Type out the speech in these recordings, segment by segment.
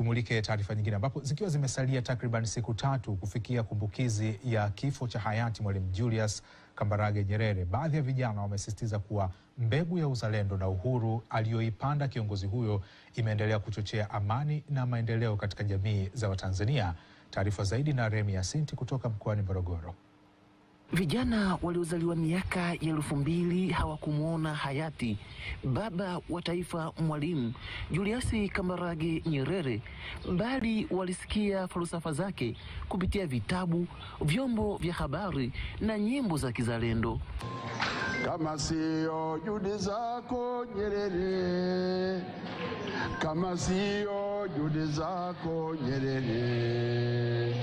Tumulike taarifa nyingine ambapo zikiwa zimesalia takriban siku 3 kufikia kumbukizi ya kifo cha hayati Mwalimu Julius Kambarage Nyerere, baadhi ya vijana wamesisitiza kuwa mbegu ya uzalendo na uhuru aliyoipanda kiongozi huyo imeendelea kuchochea amani na maendeleo katika jamii za Watanzania. Taarifa zaidi na Remi Yasinti kutoka mkoani Morogoro. Vijana waliozaliwa miaka ya 2000 hawakumuona hayati baba wa taifa Mwalimu Julius Kambarage Nyerere, bali walisikia falsafa zake kupitia vitabu, vyombo vya habari na nyimbo za kizalendo. Kama sio juhudi zako Nyerere, kama sio juhudi zako Nyerere,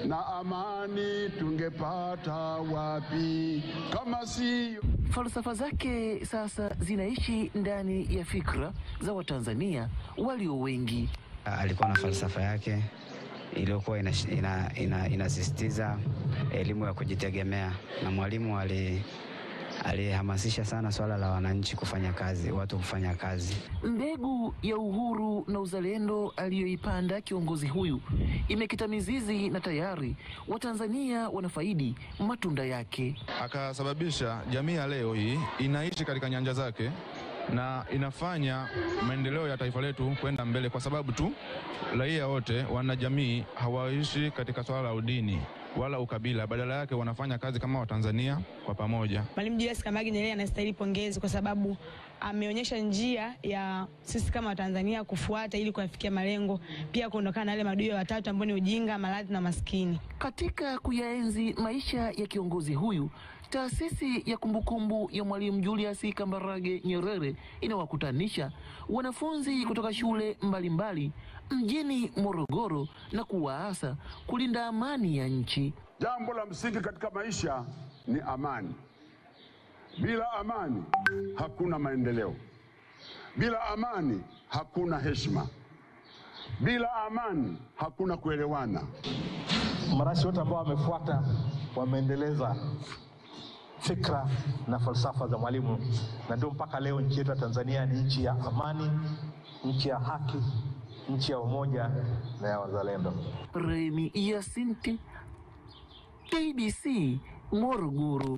na amani tungepata wapi? Kama sio. Falsafa zake sasa zinaishi ndani ya fikra za Watanzania walio wengi. Alikuwa na falsafa yake iliyokuwa inasisitiza elimu ya kujitegemea, na Mwalimu alihamasisha sana swala la wananchi kufanya kazi, watu kufanya kazi. Mbegu ya uhuru na uzalendo aliyoipanda kiongozi huyu imekita mizizi na tayari Watanzania wanafaidi matunda yake. Akasababisha jamii ya leo hii inaishi katika nyanja zake na inafanya maendeleo ya taifa letu kwenda mbele, kwa sababu tu raia wote wana jamii hawaishi katika swala la udini wala ukabila, badala yake wanafanya kazi kama Watanzania kwa pamoja. Mwalimu Julius Kambarage Nyerere anastahili pongezi kwa sababu ameonyesha njia ya sisi kama Watanzania kufuata ili kufikia malengo, pia kuondokana na wale maadui watatu ambao ni ujinga, maradhi na maskini. Katika kuyaenzi maisha ya kiongozi huyu, taasisi ya kumbukumbu ya Mwalimu Julius Kambarage Nyerere inawakutanisha wanafunzi kutoka shule mbalimbali mjini Morogoro na kuwaasa kulinda amani ya nchi. Jambo la msingi katika maisha ni amani. Bila amani hakuna maendeleo. Bila amani hakuna heshima. Bila amani hakuna kuelewana. Marashi wote ambao wamefuata wameendeleza fikra na falsafa za Mwalimu, na ndio mpaka leo nchi yetu ya Tanzania ni nchi ya amani, nchi ya haki, nchi ya umoja na ya wazalendo. Remi Yasinti, TBC, Morogoro.